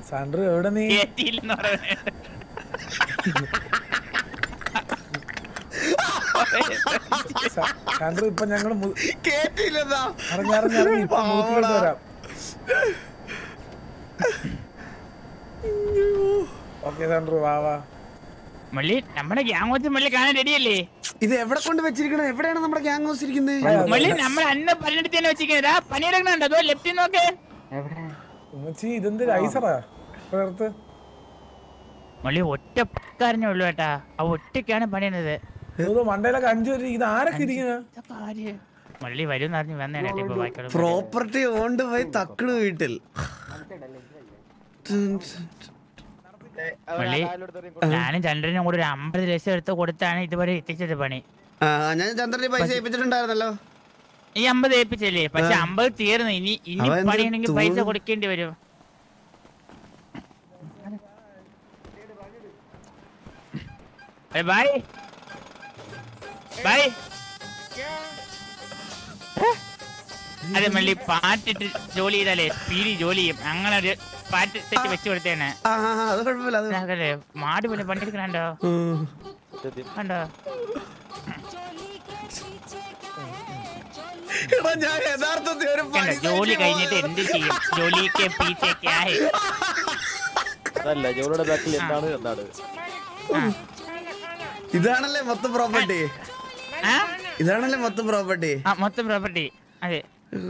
സാൻഡ്രു എവിടെ നീ? സാൻഡ്രു ഇപ്പൊ ഞങ്ങള് അറിഞ്ഞറിഞ്ഞറിഞ്ഞ് ഇപ്പൊ മൂക്കിലോട്ട് വരാം. ഓക്കെ സാൻഡ്രു വാ വാ. മള്ളി നമ്മുടെ ഗ്യാങ് ഹൗസ് മള്ളി കാണാൻ റെഡിയല്ലേ? ഇത് എവിടെ കൊണ്ട് വെച്ചിരിക്കണത്? എവിടെയാണ് നമ്മുടെ ഗ്യാങ് ഹൗസ് ഇരിക്കുന്നത്? മള്ളി നമ്മൾ അന്ന് പണിയെടുത്ത് തന്നെ വെച്ചിരിക്കുന്നതാ. പണിയെടുക്കണുണ്ടോ? അതോ ലെഫ്റ്റിൽ നോക്ക്. ഇതെന്ത് ഐസറാ മള്ളി ഒറ്റ പക്കാരനേ ഉള്ളു കേട്ടാ. ആ ഒറ്റയ്ക്കാണ് പണിയുന്നത്. മണ്ടയിലൊക്കെ 5 പേര്. ഇത് ആരൊക്കെ ഇരിക്കുന്നത്? മള്ളി വരും അറിഞ്ഞു വന്നേനെ. പ്രോപ്പർട്ടി ഓണ്ട് പോയി തക്കട് വീട്ടിൽ. മള്ളി ഞാനും ചന്ദ്രനും കൂടെ ഒരു 50 ലക്ഷം എടുത്ത് കൊടുത്താണ് ഇതുവരെ എത്തിച്ചത് പണി. ഞാൻ ചന്ദ്രന് പൈസ ഏൽപ്പിച്ചിട്ടുണ്ടായിരുന്നല്ലോ. ഈ 50 ഏൽപ്പിച്ചല്ലേ? പക്ഷെ 50 തീർന്നു. ഇനി പണിയാണെങ്കിൽ പൈസ കൊടുക്കേണ്ടി വരും. Bye bye. അതെ മള്ളി പാട്ടിട്ട് ജോലി ചെയ്താലേ സ്പീഡി ജോലി ചെയ്യും. അങ്ങനെ ഒരു പാട്ട് സെറ്റ് വെച്ച് കൊടുത്തേനെ. മാട് പോലെ പണിയെടുക്കണോ? കണ്ടോ? ജോലി കഴിഞ്ഞിട്ട് എന്ത് ചെയ്യും? ജോലിക്ക് ഇതാണല്ലേ മൊത്തം പ്രോപ്പർട്ടി? ഇതാണല്ലേ മൊത്തം പ്രോപ്പർട്ടി? മൊത്തം പ്രോപ്പർട്ടി. അതെ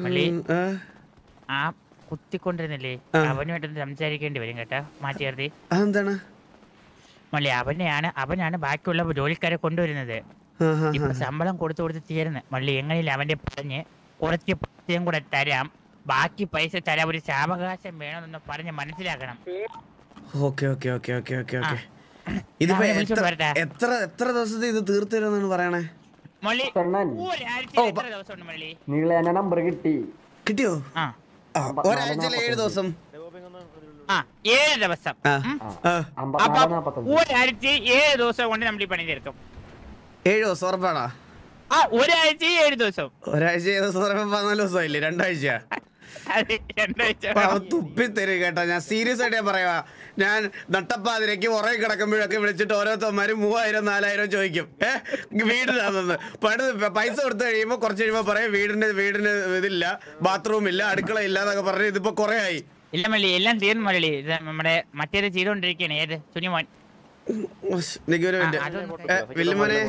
മള്ളി ആ കുത്തിക്കൊണ്ടിരുന്നില്ലേ അവനുമായിട്ട് സംസാരിക്കേണ്ടി വരും കേട്ടാ. മാറ്റി നിർത്തി. എന്താണ് മള്ളി? അവനാണ് ബാക്കിയുള്ള ജോലിക്കാരെ കൊണ്ടുവരുന്നത്. ഇപ്പൊ ശമ്പളം കൊടുത്ത് തീരുന്നു മള്ളി. എങ്ങനെയില്ല അവന്റെ പറഞ്ഞ് കുറച്ച് പൈസയും കൂടെ തരാം, ബാക്കി പൈസ തരാം, ഒരു സാവകാശം വേണമെന്ന് പറഞ്ഞ് മനസ്സിലാക്കണം. എത്ര ദിവസത്തെ ഇത് തീർത്തരാന്നാണ് പറയണേ? മള്ളി എത്ര ദിവസം ഉണ്ട് മള്ളി? കിട്ടിയോ? ഒരാഴ്ചയിൽ 7 ദിവസം. 7 ദിവസം. ഒരാഴ്ച 7 ദിവസം കൊണ്ട് നമ്മൾ ഈ പണി തീർക്കും. 7 ദിവസം ഉറപ്പാണോ? ഒരാഴ്ച 7 ദിവസം. ഒരാഴ്ച 7 ദിവസം 14 ദിവസമായില്ലേ? 2 ആഴ്ച തുപ്പി തരും കേട്ടോ. ഞാൻ സീരിയസ് ആയിട്ട് ഞാൻ പറയാ. ഞാൻ നട്ടപ്പാതിരക്ക് ഉറങ്ങി കിടക്കുമ്പോഴൊക്കെ വിളിച്ചിട്ട് ഓരോരുത്തന്മാരും 3000 4000 ചോദിക്കും. വീടിനാണെന്ന് പൈസ കൊടുത്തു കഴിയുമ്പോ കുറച്ച് കഴിയുമ്പോ പറയാം വീടിന് ഇതില്ല, ബാത്റൂം ഇല്ല, അടുക്കള ഇല്ല എന്നൊക്കെ പറഞ്ഞ് ഇതിപ്പോ കൊറേ ആയി. ഇല്ല മള്ളി എല്ലാം തീർന്നു മള്ളി. നമ്മുടെ മറ്റേത് ചെയ്തോണ്ടിരിക്കണേ. ഏത് സുനിമോൻ? വില്ലുമോനെ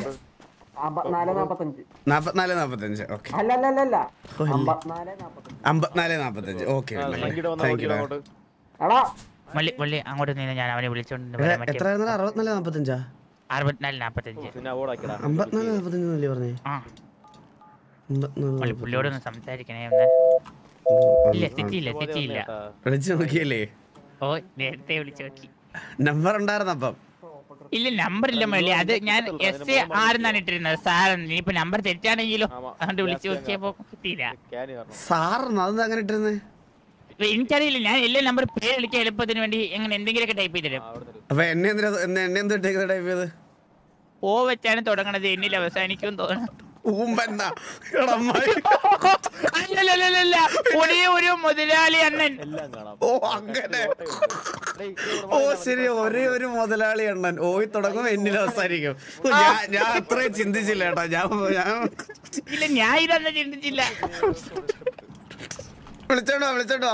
44-45. ഓക്കെ 54-45. ഓക്കെ മള്ളി അങ്ങോട്ട് നിന്ന് ഞാൻ അവനെ വിളിച്ചോണ്ട്. എത്ര 64-45? 64-45. 54-45 പറഞ്ഞേ. പുള്ളിയോടൊന്ന് സംസാരിക്കണേ. ഇല്ല തെറ്റിയില്ല. വിളിച്ചു നോക്കിയല്ലേ? ഓ നേരത്തെ വിളിച്ചു നോക്കി. നമ്പർ ഉണ്ടായിരുന്നു അപ്പം? ഇല്ല നമ്പർ ഇല്ല മള്ളി. അത് ഞാൻ SA6 എന്നാണ് ഇട്ടിരുന്നത്. സാറെന്ന്. ഇനിയിപ്പോ നമ്പർ തെറ്റാണെങ്കിലോ അതുകൊണ്ട് വിളിച്ചു നോക്കിയപ്പോ കിട്ടിയില്ല. സാറെന്ന് അതെന്താ അങ്ങനെ ഇട്ടിരുന്നേ? എനിക്കറിയില്ല. ഞാൻ എല്ലാ നമ്പർ പേര് വിളിക്കാൻ എളുപ്പത്തിന് വേണ്ടി എങ്ങനെ എന്തെങ്കിലുമൊക്കെ ടൈപ്പ് ചെയ്തിരും. അപ്പൊ എന്നെ ടൈപ്പ് ചെയ്ത് ഓ വെച്ചാണ് തുടങ്ങണത്, എന്നിൽ അവസാനിക്കും തോന്നുന്നു. ഒരേ ഒരു മുതലാളി അണ്ണൻ. ഓ അങ്ങനെ. ഓ ശരി, ഒരേ ഒരു മുതലാളി അണ്ണൻ. ഓയി തുടങ്ങും എന്നിൽ അവസാനിക്കും. ഞാൻ അത്രയും ചിന്തിച്ചില്ല കേട്ടോ. ഇല്ല ഞാൻ ഇതൊന്നും ചിന്തിച്ചില്ല. വിളിച്ചോണ്ടോ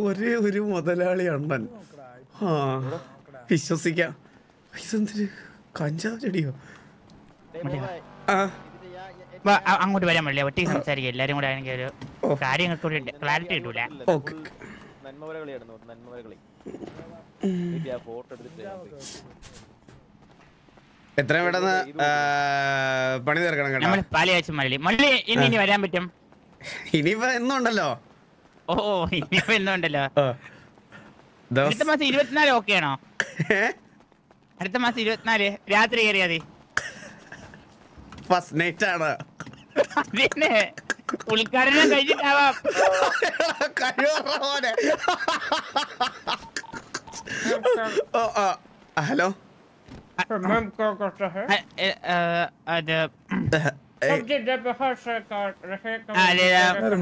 ഒരേ ഒരു മുതലാളി അണ്ണൻ. വിശ്വസിക്കാം. കഞ്ചാവ് ചെടിയോ? അങ്ങോട്ട് വരാൻ പറ്റില്ല. ഒറ്റയ്ക്ക് സംസാരിക്കുക. എല്ലാരും കൂടെ ആണെങ്കിൽ ഒരു കാര്യങ്ങൾക്ക് ക്ലാരിറ്റി കിട്ടൂല. എത്ര പെട്ടെന്ന് പണി തീർക്കണം കേട്ടോ. നമ്മൾ പാലയാഴ്ച മള്ളി ഇനി വരാൻ പറ്റും? ഇനിയിപ്പോ എന്നുണ്ടല്ലോ. ഓ ഇനിയിപ്പോ എന്നുണ്ടല്ലോ. അടുത്ത മാസം 24 ഓക്കെ ആണോ? അടുത്ത മാസം 24 രാത്രി കയറിയാ മതി. ഫസ്റ്റ് നൈറ്റ് ആണ്. പിന്നെ ഉദ്ഘാടനം കഴിഞ്ഞിട്ടാവാം. ഹലോ, അത്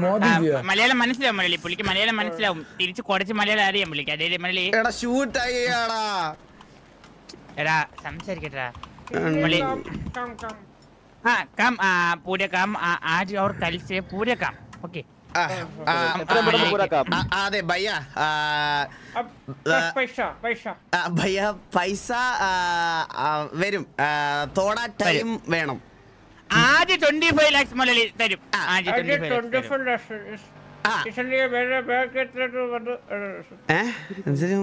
മോദിജിയാ മലയാളം മനസ്സിലാവും മലയാളി പുള്ളിക്ക് മലയാളം മനസ്സിലാവും തിരിച്ച് കുറച്ച് മലയാളം അറിയാം പുള്ളിക്ക് അതേ മലയാളി എടാ ഷൂട്ടായിടാ എടാ സംസാരിക്കട്ടാ हाँ काम पूरे काम आज और कल से पूरे काम ओके അതെ ഭയ്യ ഭയ്യ പൈസ വരും തോടാ ടൈം വേണം आज 25 लाख मलयाली തരും आज 25 लाख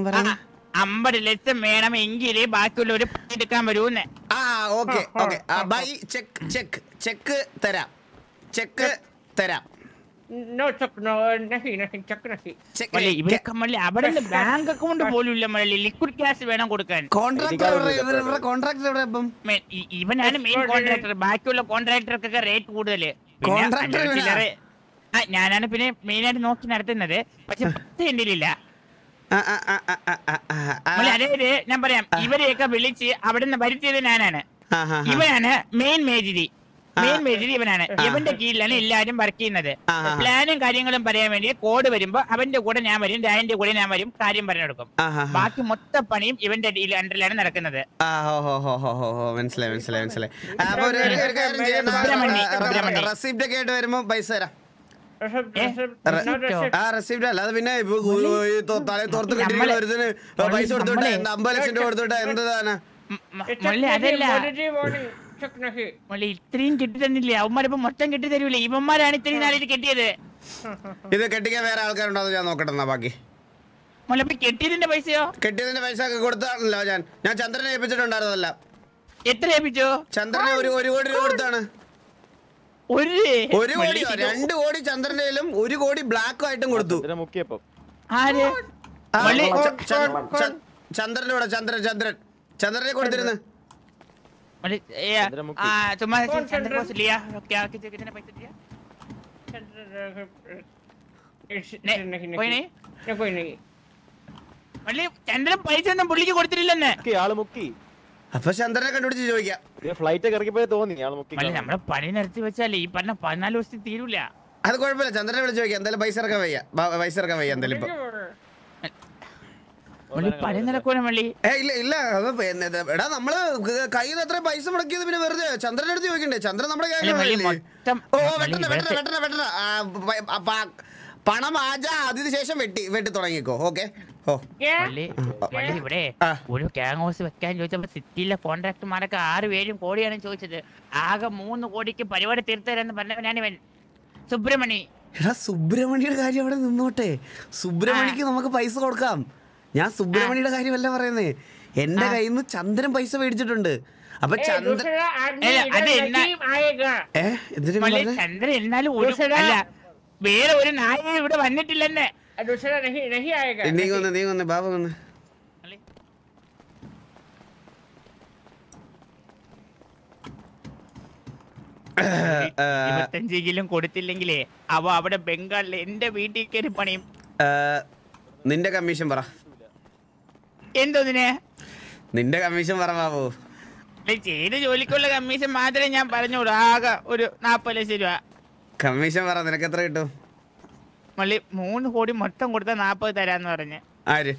പറയാ 50 ലക്ഷം വേണം എങ്കിലേ ബാക്കിയുള്ളവർ എടുക്കാൻ വരൂന്ന് ഓക്കെ ഓക്കെ ബൈ ചെക്ക് തരാം ഇവരൊക്കെ മള്ളി അവിടെ ബാങ്ക് അക്കൗണ്ട് പോലും ഇല്ല മള്ളി ലിക്വിഡ് ക്യാഷ് വേണം കൊടുക്കാൻ ഇവനാണ് മെയിൻ കോൺട്രാക്ടർ ബാക്കിയുള്ള കോൺട്രാക്ടർക്കൊക്കെ റേറ്റ് കൂടുതല് ഞാനാണ് പിന്നെ മെയിൻ ആയിട്ട് നോക്കി നടത്തുന്നത് പക്ഷെ 10 എന്റെ ഇല്ല അതായത് ഞാൻ പറയാം ഇവരെയൊക്കെ വിളിച്ച് അവിടെ നിന്ന് വരുത്തിയത് ഞാനാണ് ഇവനാണ് മെയിൻ മേജിരി ഇവനാണ് ഇവന്റെ കീഴിലാണ് എല്ലാരും വർക്ക് ചെയ്യുന്നത് പ്ലാനും കാര്യങ്ങളും പറയാൻ വേണ്ടി കോഡ് വരുമ്പോ അവന്റെ കൂടെ ഞാൻ വരും രായന്റെ കൂടെ ഞാൻ വരും കാര്യം പറഞ്ഞെടുക്കും ബാക്കി മൊത്ത പണിയും ഇവന്റെ അണ്ടറിലാണ് നടക്കുന്നത് മനസ്സിലായി റെസിപ്റ്റ് ഒക്കെ ആയിട്ട് വരുമ്പോ പൈസ തരാം റെസിപ്റ്റ് അല്ലാതെ പിന്നെ തലേ തോർത്ത് കെട്ടിരിക്കുന്ന ഒരുത്തിന് പൈസ കൊടുത്തോട്ടെ 50 ലക്ഷം രൂപ കൊടുത്തോട്ടെ എന്താണ് ഇത്രയും കെട്ടി തന്നില്ലേ അവന്മാരിപ്പോ മൊത്തം കെട്ടി തരൂലേ ഇവന്മാരാണ് ഇത്രയും നാളെ കെട്ടിയത് ഇത് കെട്ടിക്കാൻ വേറെ ആൾക്കാരുണ്ടോ ഞാൻ നോക്കട്ടെ ബാക്കി കെട്ടിയതിന്റെ പൈസയോ കെട്ടിയതിന്റെ പൈസ ഒക്കെ കൊടുത്താണല്ലോ ഞാൻ ചന്ദ്രനെ ഏൽപ്പിച്ചിട്ടുണ്ടായിരുന്നല്ല എത്ര ഏൽപ്പിച്ചോ ചന്ദ്രനെ 1 കോടി രൂപ കൊടുത്താണ് 1 കോടിയോ 2 കോടി ചന്ദ്രനും 1 കോടി ബ്ലാക്കും ആയിട്ടും കൊടുത്തു ചന്ദ്രനോടെ ചന്ദ്രനെ കൊടുത്തിരുന്നു ചന്ദ്രൻ പൈസ ഒന്നും പുള്ളിക്ക് കൊടുത്തിട്ടില്ലെന്ന് അപ്പൊ ചന്ദ്രനെ കണ്ടുപിടിച്ച് ചോദിക്കാം ഫ്ലൈറ്റ് ഇറക്കിപ്പോയി തോന്നി നമ്മളെ പണി നിർത്തി വെച്ചാലേ ഈ പറഞ്ഞ 14 ദിവസത്തിൽ തീരൂല അത് കുഴപ്പമില്ല ചന്ദ്രനെ വിളിച്ച് ചോദിക്കാം എന്തായാലും പൈസ ഇറക്കാൻ വയ്യ എന്തായാലും ഇപ്പൊ പണി നടക്കൂല മള്ളി ഇല്ല എടാ നമ്മള് കയ്യിൽ നിന്ന് എത്ര പൈസ മുടക്കിയത് പിന്നെ വെറുതെ ചന്ദ്രന്റെ അടുത്ത് ചോദിക്കണ്ടേ ചന്ദ്രൻ നമ്മുടെ പണം ആജാ അതിന് ശേഷം വെട്ടി തുടങ്ങിക്കോ ഓക്കെ ഇവിടെ ഒരു ഗ്യാങ് ഹൗസ് വെക്കാൻ ചോദിച്ചപ്പോ സിറ്റിയിലെ കോൺട്രാക്ടർമാരൊക്കെ 6 കോടിയാണ് ചോദിച്ചത് ആകെ 3 കോടിക്ക് പരിപാടി തീർത്തരാന്ന് പറഞ്ഞവനാണ് ഇവൻ സുബ്രഹ്മണി എടാ സുബ്രഹ്മണിയുടെ കാര്യം അവിടെ നിന്നോട്ടെ സുബ്രഹ്മണിക്ക് നമുക്ക് പൈസ കൊടുക്കാം ഞാൻ സുബ്രഹ്മണിയുടെ കാര്യമല്ല പറയുന്നേ എന്റെ കയ്യിൽ നിന്ന് ചന്ദ്രൻ പൈസ മേടിച്ചിട്ടുണ്ട് അപ്പൊ ചന്ദ്രൻ എന്നാലും വേറെ ഒരു നായ ഇവിടെ വന്നിട്ടില്ലെന്നെ നീ വന്ന് ബാബ വന്ന് 25 കൊടുത്തില്ലെങ്കിലേ അവ അവിടെ ബംഗാളിലെ എന്റെ വീട്ടിൽ കയറി പണിയും നിന്റെ കമ്മീഷൻ പറ എന്തോന്നിനെ നിന്റെ കമ്മീഷൻ പറ ബാബു ചെയ്ത് ജോലിക്കുള്ള കമ്മീഷൻ മാത്രമേ ഞാൻ പറഞ്ഞോളൂ ആകെ ഒരു 40 ലക്ഷം രൂപ കമ്മീഷൻ പറ നിനക്ക് എത്ര കിട്ടും മള്ളി 3 കോടി മൊത്തം കൊടുത്താൽ 40 തരാന്ന് പറഞ്ഞ് ആര്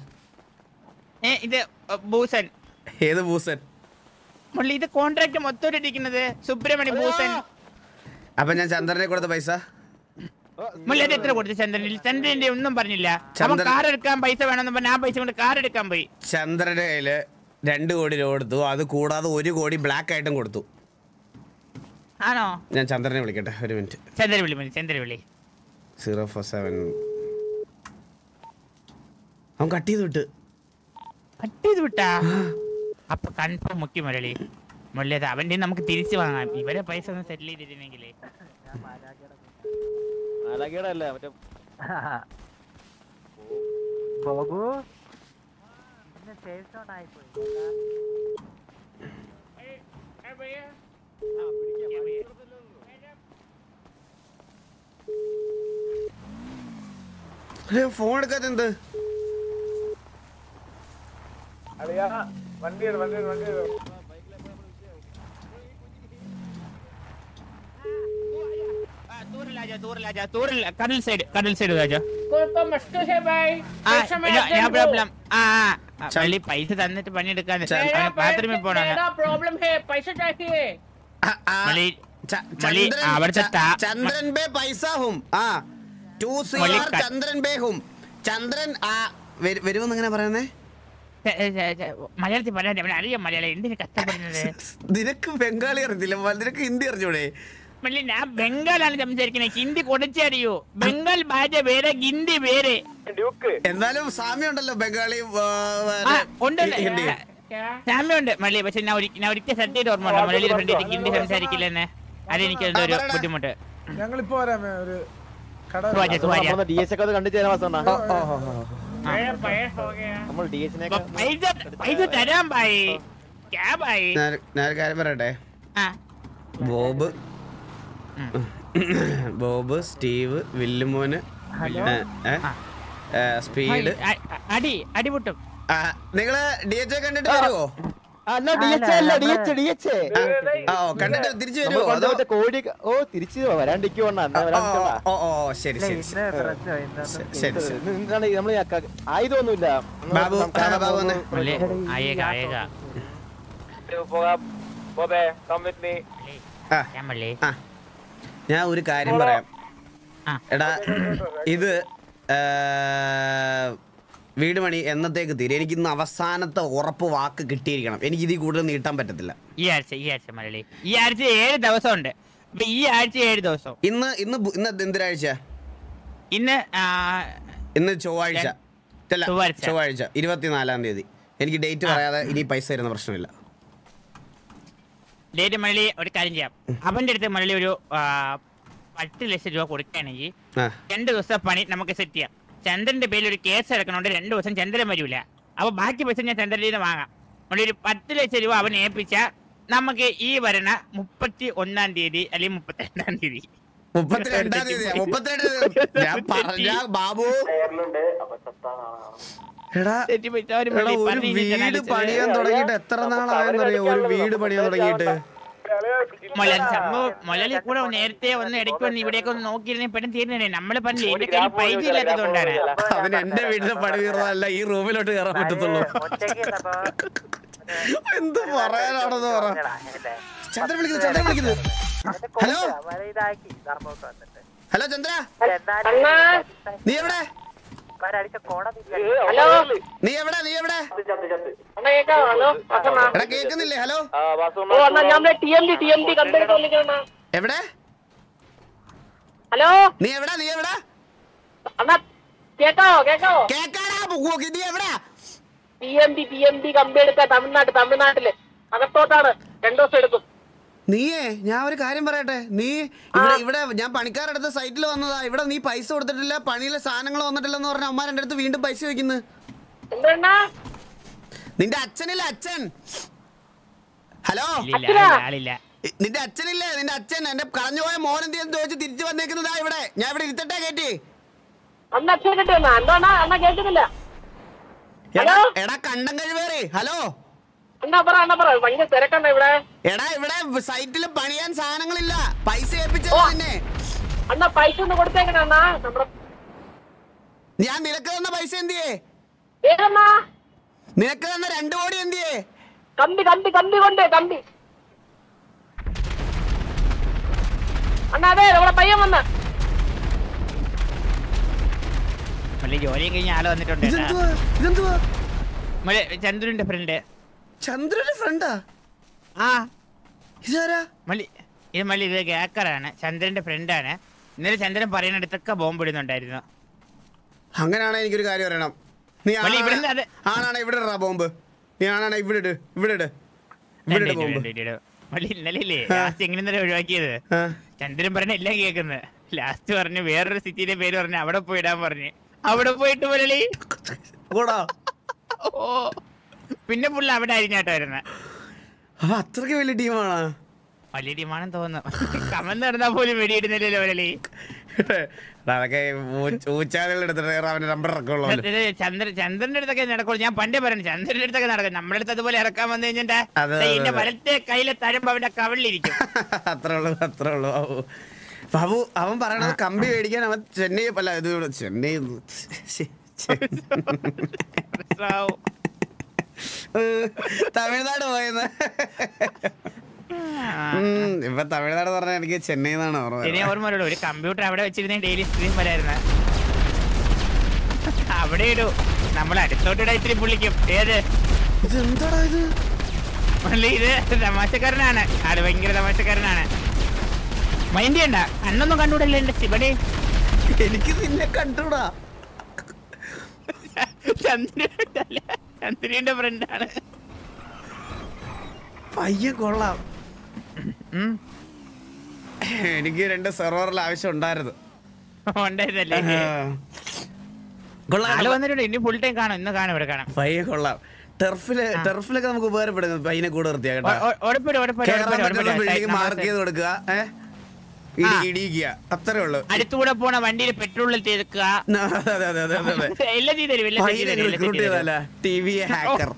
ഇത് ഭൂസൻ ഏത് ഭൂസൻ മള്ളി ഇത് കോൺട്രാക്ട് മൊത്തം ഇരിക്കുന്നത് സുബ്രഹ്മണ്യ ഭൂസൻ അപ്പൊ ഞാൻ ചന്ദ്രനെ കൊടുത്ത പൈസ മള്ളി അത് എത്ര കൊടുത്തു ചന്ദ്രന്റെ ഒന്നും പറഞ്ഞില്ല കാർ എടുക്കാൻ പൈസ വേണമെന്ന് പറഞ്ഞ ആ പൈസ കൊണ്ട് കാർ എടുക്കാൻ പോയി ചന്ദ്രന്റെ കയ്യില് 2 കോടി രൂപ കൊടുത്തു അത് കൂടാതെ 1 കോടി ബ്ലാക്ക് ആയിട്ടും കൊടുത്തു ആണോ ഞാൻ ചന്ദ്രനെ വിളിക്കട്ടെ ഒരു മിനിറ്റ് ചന്ദ്രവിളി 047 അവൻ കട്ട് ചെയ്ത് വിട്ടാ അപ്പൊ കൺഫേം മുക്കി മുരളി മുരളി അവന്റെ നമുക്ക് തിരിച്ചു വാങ്ങാം ഇവരെ പൈസ ഒന്ന് സെറ്റിൽ ചെയ്തിരുന്നെങ്കിലേ ഫോൺ എടുക്കാത്ത എന്ത് വണ്ടി तूरल कड़ल साइड राजा कोई तो मुश्किल है भाई पैसा मैं नो प्रॉब्लम मल्ली पैसे തന്നിട്ട് പണിയെടുക്കാൻ ബാത്റൂമിൽ പോണം मेरा प्रॉब्लम है पैसा चाहिए മള്ളി മള്ളി അവിടുത്തെ ചന്ദ്രൻ ബേ പൈസ ഹും ആ 2CR ചന്ദ്രൻ ബേ ഹും ചന്ദ്രൻ വരുമെന്ന് എങ്ങനെ പറയുന്നേ മലയാളത്തിൽ പറയാൻ അറിയാം മലയാളം എന്തിനു കഷ്ടപ്പെടുന്നത് നിനക്ക് ബംഗാളി അറിയത്തില്ല നിനക്ക് ഹിന്ദി അറിഞ്ഞൂടെ മള്ളി ഞാൻ ബംഗാളാണ് സംസാരിക്കുന്നത് ഹിന്ദി കൊടുത്തറിയോ ബംഗാൾ ഭാഷ വേറെ ഹിന്ദി വേറെ എന്നാലും സാമ്യം ഉണ്ടല്ലോ ബംഗാളി സാമ്യമുണ്ട് മള്ളി പക്ഷെ ഞാൻ ഒരിക്കൽ സത്യമായിട്ട് ഓർമ്മ ഉണ്ടോ മലയാളി ഫ്രണ്ടിട്ട് ഹിന്ദി സംസാരിക്കില്ലെന്ന് അതെനിക്ക് ഒരു ബുദ്ധിമുട്ട് ഞങ്ങളിപ്പോ വരാമേ ഒരു കട പൈസ തരാം ഭായി ക്യാബായി ഞാനൊരു കാര്യം പറയട്ടെ ബോബ് സ്റ്റീവ് വില്ലുമോന് സ്പീഡ് അടിപൊട്ടും നിങ്ങള് DH കണ്ടിട്ട് വരുമോ കണ്ടിട്ട് തിരിച്ചു വരുമോ തിരിച്ചു വരാണ്ടിരിക്കുവാ ശരി ശരി ശരി നമ്മള് ആയുധമൊന്നുമില്ല ബാബു ബാബു വന്നേ ഞാൻ ഒരു കാര്യം പറയാം എടാ ഇത് വീട് പണി എന്നത്തേക്ക് തീരും എനിക്ക് ഇന്ന് അവസാനത്തെ ഉറപ്പ് വാക്ക് കിട്ടിയിരിക്കണം എനിക്ക് ഇതിൽ കൂടുതൽ നീട്ടാൻ പറ്റത്തില്ല ഈ ആഴ്ച മലയാളി ഈ ആഴ്ച 7 ദിവസം ഉണ്ട് ഈ ആഴ്ച 7 ദിവസം ഇന്ന് എന്തിനാഴ്ച ഇന്ന് ചൊവ്വാഴ്ച 24-ാം തീയതി എനിക്ക് ഡേറ്റ് പറയാതെ ഇനി പൈസ തരുന്ന പ്രശ്നമില്ല ഡേറ്റ് മലയാളി ഒരു കാര്യം ചെയ്യാം അവന്റെ അടുത്ത് മലയാളി ഒരു 10 ലക്ഷം രൂപ കൊടുക്കുകയാണെങ്കിൽ 2 ദിവസം പണി നമുക്ക് സെറ്റ് ചെയ്യാം ചന്ദ്രന്റെ പേരിൽ ഒരു കേസ് എടുക്കണോണ്ട് 2 ദിവസം ചന്ദ്രൻ വരൂല അപ്പൊ ബാക്കി പൈസ ഞാൻ ചന്ദ്രനിൽ നിന്ന് വാങ്ങാം ഒരു 10 ലക്ഷം രൂപ അവൻ ഏൽപ്പിച്ച നമുക്ക് ഈ വരണ 31-ാം തീയതി അല്ലെങ്കിൽ 32-ാം തീയതി 32-ാം തീയതി ബാബു ഒരു വീട് പണിയാൻ തുടങ്ങിയിട്ട് എത്ര നാളായെന്നറിയോ ഒരു വീട് പണിയാൻ തുടങ്ങിയിട്ട് മൊലലി കൂടെ നേരത്തെ ഒന്ന് ഇടയ്ക്ക് വന്ന് ഇവിടേക്ക് ഒന്ന് നോക്കിയിരുന്നെ പെട്ടെന്ന് തീരുന്നേ നമ്മള് പറഞ്ഞില്ലേ എന്റെ കയ്യിൽ പൈസ ഇല്ലാത്തതുകൊണ്ടാണ് അവന് എന്റെ വീടിന്റെ പണി തീർന്നതല്ല ഈ റൂമിലോട്ട് കയറാൻ പറ്റത്തുള്ളൂ എന്ത് പറയാനാണെന്ന് പറ ചന്ദ്രൻ വിളിക്കുന്നു ഹലോ ഹലോ ചന്ദ്ര നീ എവിടെ ഹലോ നീ എവിടെ എടാ കേക്കുന്നില്ലേ ഹലോ എവിടെ ഹലോ നീ എവിടെ കേക്കാവോ കേക്കാടാ നീ എവിടെ TMD കമ്പി എടുക്ക തമിഴ്നാട്ടില് അകത്തോട്ടാണ് 2 ദിവസം എടുക്കും നീയേ ഞാൻ ഒരു കാര്യം പറയട്ടെ നീ ഇവിടെ ഞാൻ പണിക്കാരടുത്ത് സൈറ്റിൽ വന്നതാ ഇവിടെ നീ പൈസ കൊടുത്തിട്ടില്ല പണിയിലെ സാധനങ്ങൾ വന്നിട്ടില്ലെന്ന് പറഞ്ഞ അമ്മ എന്റെ അടുത്ത് വീണ്ടും പൈസ വെക്കുന്നു നിന്റെ അച്ഛനില്ല അച്ഛൻ ഹലോ നിന്റെ അച്ഛനില്ലേ നിന്റെ അച്ഛൻ എന്റെ കളഞ്ഞുപോയ മോൻ എന്തെന്ന് ചോദിച്ച് തിരിച്ചു വന്നേക്കുന്നതാ ഇവിടെ ഞാൻ ഇവിടെ ഇരുത്തട്ടെ കേട്ടി എടാ കണ്ടം കഴിവേറി ഹലോ എടാ ഇവിടെ സൈറ്റില് പണിയാൻ സാധനങ്ങളില്ല പൈസ ഏൽപ്പിച്ചല്ലോ നിന്നെ പൈസ ഒന്ന് കൊടുത്തേക്കണ ഞാൻ നിനക്ക് തന്ന പൈസ എന്തിയേ നിനക്ക് തന്ന 2 കോടി എന്തിയേ കമ്പി അതെ നമ്മുടെ പയ്യൻ വന്ന ജോലിയും കഴിഞ്ഞ ആള് വന്നിട്ടുണ്ട് ചന്ദ്രന്റെ ഫ്രണ്ട് ചന്ദ്രന്റെ ഫ്രണ്ടാ ഇതാരാ ഇത് കേക്കറാണ് ചന്ദ്രന്റെ ഫ്രണ്ടാണ് ഇന്നലെ ചന്ദ്രൻ പറയുന്നിടത്തൊക്കെ ബോംബ് ഇടുന്നുണ്ടായിരുന്നു അങ്ങനെയാണെ എനിക്കൊരു കാര്യം അറിയണം നീ ആണാണ് ഇവിടെ ഇടാ ബോംബ് നീ ആണാണ് ഇവിടെ ഇട് ഇന്നലെ ലാസ്റ്റ് എങ്ങനെ ഒഴിവാക്കിയത് ചന്ദ്രൻ പറഞ്ഞ എല്ലാം കേൾക്കുന്നത് ലാസ്റ്റ് പറഞ്ഞു വേറൊരു സിറ്റിയുടെ പേര് പറഞ്ഞു അവിടെ പോയിടാൻ പറഞ്ഞു അവിടെ പോയിട്ട് മുരളി ഓ പിന്നെ പുള്ളി അവിടെ അരിഞ്ഞാട്ടോ വരുന്നത് അത്രയ്ക്ക് വലിയ ടീമാണോ വലിയ ടീമാണെന്ന് തോന്നുന്നു കമന്ന് നടന്നാ പോലും വെടിയിടുന്നില്ലല്ലോ മുരളി ചന്ദ്രന്റെ അടുത്തൊക്കെ നടക്കുള്ളൂ ഞാൻ പണ്ടേ പറഞ്ഞു ചന്ദ്രന്റെ അടുത്തൊക്കെ നടക്കും നമ്മുടെ അടുത്ത് അതുപോലെ ഇറക്കാൻ വന്നു കഴിഞ്ഞാൽ എന്റെ വലത്തെ കയ്യിലെ തഴമ്പ് അവന്റെ കവളിലിരിക്കും അത്രേ ഉള്ളൂ ബാബു അവൻ പറയണത് കമ്പി മേടിക്കാൻ അവൻ ചെന്നൈ അല്ല ഇത് ചെന്നൈ തമിഴ്നാട് പോയെന്ന്. ഇപ്പൊ തമിഴ്നാട് പറഞ്ഞാൽ എനിക്ക് ചെന്നൈ എന്നാണ് ഓർമ്മ. ഒരു കമ്പ്യൂട്ടർ അവിടെ വെച്ചിരുന്ന ഡെയിലി സ്ട്രീം വരായിരുന്ന അവിടെ ഇടൂ. നമ്മൾ അടുത്തോട്ടിടാ ഇത്തിരി പുള്ളിക്കും. ഏത് ഇതെന്താടാ ഇത്? പുള്ളി ഇത് തമാശക്കാരനാണ്. ആള് ഭയങ്കര തമാശക്കാരനാണ്. മൈൻഡ് ചെയ്യണ്ട. അന്നൊന്നും കണ്ടുകൂടല്ലേ എന്റെ ശിവനെ. എനിക്ക് നിന്നെ കണ്ടൂടാ. ചന്ദ്രന്റെ ഫ്രണ്ടാണ്. പയ്യ കൊള്ളാം. എനിക്ക് 2 സെർവറിൽ ആവശ്യം ഉണ്ടായിരുന്നു. ആള് വന്നിട്ടുണ്ട്. ഇനി ഫുൾ ടൈം കാണും. ഇന്ന് കാണും. ഇവിടെ കാണാം. പയ്യ കൊള്ളാം. ടെർഫിലൊക്കെ നമുക്ക് ഉപകാരപ്പെടുന്നത് പയ്യനെ കൂടെ നിർത്തിയാ കേട്ടോ. മാർക്ക് ചെയ്ത് കൊടുക്കുക, ഇടിയിക്കുക, അത്രേ ഉള്ളൂ. അടുത്തുകൂടെ പോണ വണ്ടിയിൽ പെട്രോൾ തീർക്കുക. എല്ലാം ചെയ്തരും. TV hacker.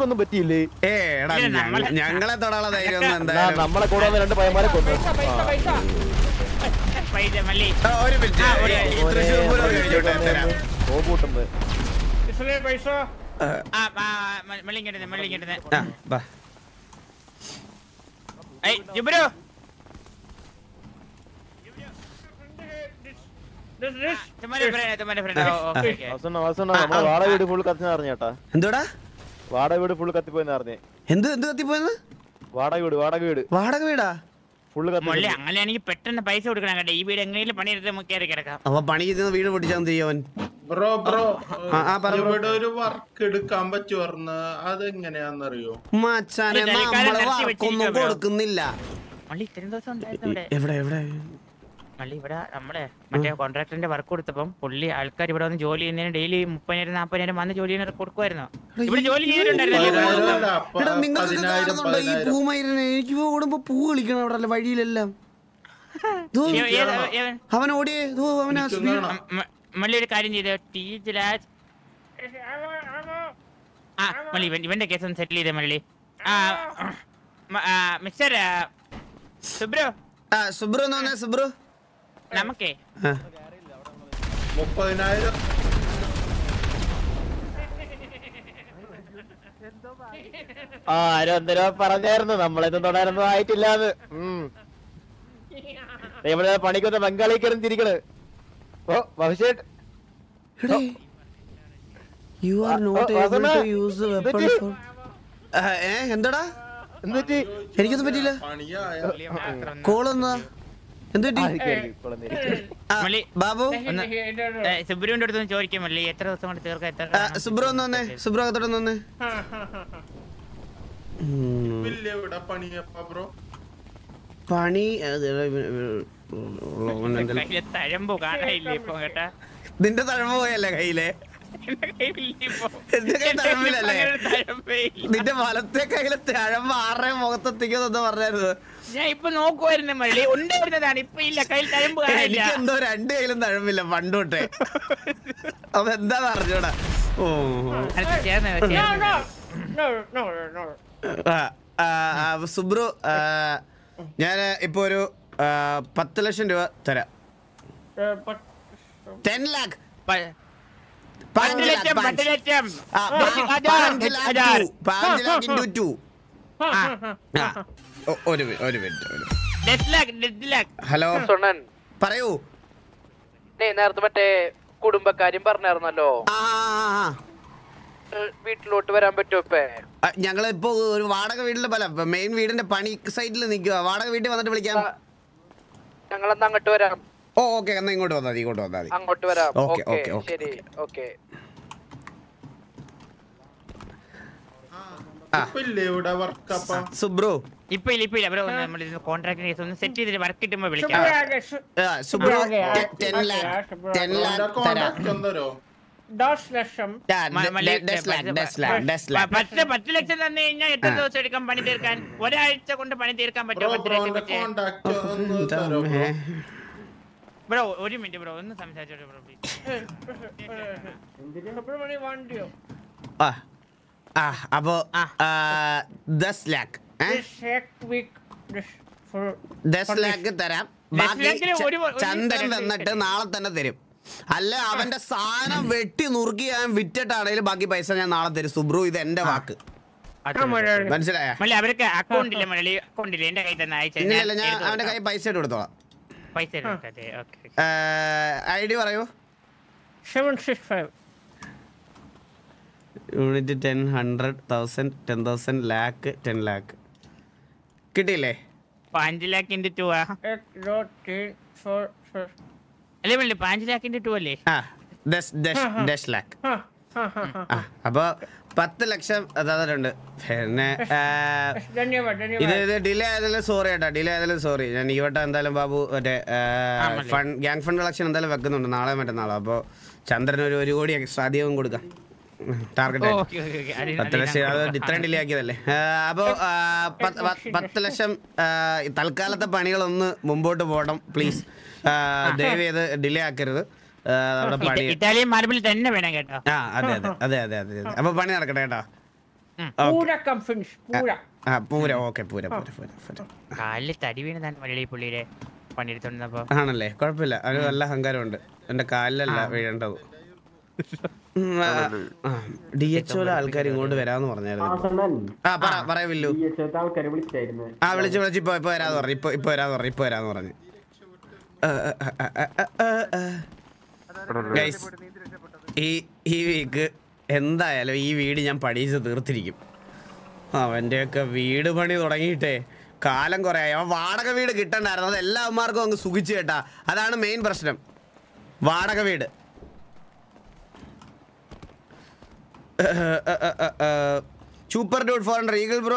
ഒന്നും പറ്റിയില്ലേ? ഞങ്ങളെ തൊടാനുള്ള ധൈര്യം ഒന്നും എന്തായാലും നമ്മളെ കൂടെ 2 പയ്യന്മാരെ കൊണ്ടു. ഒരു മിനിറ്റ്. തൃശ്ശൂർ പൂരം കഴിഞ്ഞോട്ടെ തരാം. വാടക വീട് ഫുൾ കത്തിന്ന് അറിഞ്ഞേട്ടാ. എന്തോടാ? വാടക വീട് ഫുൾ കത്തിപ്പോയെന്ന് അറിഞ്ഞേ. എന്ത് കത്തിപ്പോയെന്ന്? വാടക വീടാ ഫുള്ള് കത്തി. അങ്ങനെയാണെങ്കിൽ പെട്ടെന്ന് പൈസ കൊടുക്കണം കേട്ടോ. ഈ വീട് എങ്ങനെയും പണിയെടുത്ത് നമുക്ക് കയറി കിടക്കാം. അവ പണി ചെയ്ത് വീട് പൊട്ടിച്ചാൽ ചെയ്യവൻ. ബ്രോ ഇവിടെ ഒരു വർക്ക് എടുക്കാൻ പറ്റുമോ? അതെങ്ങനെയാന്നറിയോ? മച്ചാനെ നമ്മളെ വർക്കൊന്നും കൊടുക്കുന്നില്ല. മള്ളി ഇത്രയും ദിവസം ഉണ്ടായിരുന്നു എവിടെ മള്ളി ഇവിടെ നമ്മളെ മറ്റേ കോൺട്രാക്ടറിന്റെ വർക്ക് കൊടുത്തപ്പം പുള്ളി ആൾക്കാർ ഇവിടെ വന്ന് ജോലി ചെയ്യുന്നതിന് ഡെയിലി 30,000-40,000 വന്ന് ജോലി കൊടുക്കുമായിരുന്നു. ഇവിടെ ജോലി എനിക്ക് ഓടുമ്പോ പൂ കളിക്കണം അവിടെ വഴിയിലെല്ലാം. അവൻ ഓടിയേ മള്ളി ഒരു കാര്യം ചെയ്ത മള്ളി ഇവന്റെ കേസ് ഒന്ന് സെറ്റിൽ ചെയ്തേ മള്ളി. മിസ്റ്റർ സുബ്രു നമുക്കേ 30,000 എന്തോ പറഞ്ഞായിരുന്നു. നമ്മളെന്തും തൊടാനൊന്നും ആയിട്ടില്ലാന്ന്. ഇവിടെ പണിക്കൊന്ന് ബംഗാളിക്കറും തിരിക്കണ്. ഓ ഭവിഷ്യത് എന്താടാ? എനിക്കൊന്നും പറ്റിയില്ല. കോളൊന്നാ ബാബു സുബ്രുവിന്റെ അടുത്ത് ചോദിക്കാൻ മള്ളി എത്ര ദിവസം കൊണ്ട് തീർക്കാം. സുബ്രു ഒന്ന് വന്നേ. സുബ്രു അകത്തോട്ട് വന്നേ. പണി തഴമ്പോ കാണാനില്ല ഇപ്പൊ കേട്ടാ. നിന്റെ തഴമ്പ് പോയല്ലേ കയ്യിലെ? നിന്റെ വലത്തെ കയ്യിലെ തഴമ്പ് 6 മുഖത്തെത്തിക്കുമെന്ന് പറഞ്ഞായിരുന്നു. ഞാൻ ഇപ്പൊ നോക്കുവായിരുന്നു മള്ളി. ഉണ്ടായിരുന്നതാണ്. ഇപ്പൊ ഇല്ല. കയ്യിൽ തഴമ്പ് കാണില്ല. എന്തോ 2 കയ്യിലും തഴമ്പില്ല പണ്ടോട്ടെ. അതെന്താ പറഞ്ഞോടാ? സുബ്രു ഞാൻ ഇപ്പൊ ഒരു 10 ലക്ഷം രൂപ തരാം. 10 lakh. 5 lakh into 2. ഒരു മിനിറ്റ്. ഹലോ പറയൂ. നേരത്തെ മറ്റേ കുടുംബക്കാര്യം പറഞ്ഞായിരുന്നല്ലോ. വീട്ടിലോട്ട് വരാൻ പറ്റുമോ? ഇപ്പൊ ഞങ്ങളിപ്പോ ഒരു വാടക വീട്ടിലെ മെയിൻ വീടിന്റെ പണി സൈറ്റിൽ നിൽക്കുക. വാടക വീട്ടിൽ വന്നിട്ട് വിളിക്കാം. ഞങ്ങളെന്നാ അങ്ങോട്ട് വരാം. ഓക്കെ എന്നാ ഇങ്ങോട്ട് വന്നാൽ മതി. അങ്ങോട്ട് വരാം. ശരി. ഓക്കെ. സുബ്രു ഇപ്പൊ ഇല്ല ബ്രോ. നമ്മൾ കോൺട്രാക്ട് കേസ് ഒന്ന് സെറ്റ് ചെയ്തിട്ട് വർക്ക് കിട്ടുമ്പോ വിളിക്കാം. സുബ്രു 10 lakh തരാം. 10 ലക്ഷം 10 ലക്ഷം തന്നു കഴിഞ്ഞാൽ എത്ര ദിവസം എടുക്കാം പണി തീർക്കാൻ? ഒരാഴ്ച കൊണ്ട് പണി തീർക്കാൻ പറ്റുമോ? 10 ലക്ഷം ബ്രോ. ഒരു മിനിറ്റ് ബ്രോ ഒന്ന് സംസാരിച്ചോട്ടെ ബ്രോ പ്ലീസ്. അപ്പോ 10 lakh 10 ലാഖ് തരാം, ബാക്കി ചന്ദ്രൻ തന്നിട്ട് നാളെ തന്നെ തരും. അല്ല അവന്റെ സാധനം വെട്ടി നുറുക്കി ഞാൻ വിറ്റിട്ടാണെങ്കിലും ബാക്കി പൈസ ഞാൻ നാളെ തരും. സുബ്രു, ഇത് എന്റെ വാക്ക്, മനസ്സിലായ? അവർക്ക് അക്കൗണ്ട് ഇല്ല മലയാളി, അക്കൗണ്ട് ഇല്ല, എന്റെ കയ്യിൽ തന്നെ ഇല്ല, ഞാൻ അവന്റെ കയ്യിൽ പൈസ ഇട്ട് കൊടുത്തോളാം. ID പറയൂ. 765 യൂണിറ്റ് 10, 100, 1000, 10,000, lakh, 10 lakh കിട്ടിയില്ലേ? 5 lakh into 2 ആ? 8.344 അല്ലേ മള്ളി 5 lakh into 2 അല്ലേ? 10 lakh. അപ്പൊ 10 ലക്ഷം അതാണ്ട്. പിന്നെ ഇത് ഡിലേ ആയതിലും സോറി കേട്ടോ, ഡിലേ ആയതിലും സോറി. ഞാൻ ഈ വട്ടം എന്തായാലും ബാബു മറ്റേ ഗ്യാങ് ഫണ്ട് കളക്ഷൻ എന്തായാലും വെക്കുന്നുണ്ട് നാളെ മറ്റന്നാളോ. അപ്പോൾ ചന്ദ്രന് ഒരു 1 കോടി എക്സ്ട്രാ അധികം കൊടുക്കാം ടാർഗറ്റ്. 10 ലക്ഷം അത് ഇത്രയും ഡിലേ ആക്കിയതല്ലേ. അപ്പോൾ 10 ലക്ഷം തൽക്കാലത്തെ പണികളൊന്ന് മുമ്പോട്ട് പോകണം പ്ലീസ്. ദയവ് ചെയ്ത് ഡിലേ ആക്കരുത്. ഇറ്റാലിയൻ മാർബിൾ തന്നെ വേണം കേട്ടോ. അതെ. അപ്പൊ പണി നടക്കട്ടെ കേട്ടോ. പൂര ഓക്കെ. പൂര കാലില് തടി വീണതാണ് മലയാളി പുള്ളിയുടെ പണിയെടുത്തോണ്ടിരുന്നപ്പോ. ആണല്ലേ? കുഴപ്പമില്ല, അത് നല്ല അഹങ്കാരമുണ്ട്. എന്റെ കാലിലല്ല വീഴേണ്ടത്. DHO ആൾക്കാർ ഇങ്ങോട്ട് വരാന്ന് പറഞ്ഞായിരുന്നു. പറയാ വില്ലു. വിളിച്ചു ഇപ്പൊ വരാന്ന് പറഞ്ഞു. ഇപ്പൊ വരാന്ന് പറഞ്ഞു. ഗൈസ്, ഈ വീക്ക് എന്തായാലും ഈ വീട് ഞാൻ പണിയിച്ച് തീർത്തിരിക്കും. അവൻ്റെയൊക്കെ വീട് പണി തുടങ്ങിയിട്ടേ കാലം കുറേ ആയി. അവൻ വാടക വീട് കിട്ടണ്ടായിരുന്നു, അത് എല്ലാവന്മാർക്കും അങ്ങ് സുഖിച്ചു കേട്ടാ. അതാണ് മെയിൻ പ്രശ്നം, വാടക വീട്. Super dude 400 eagle bro.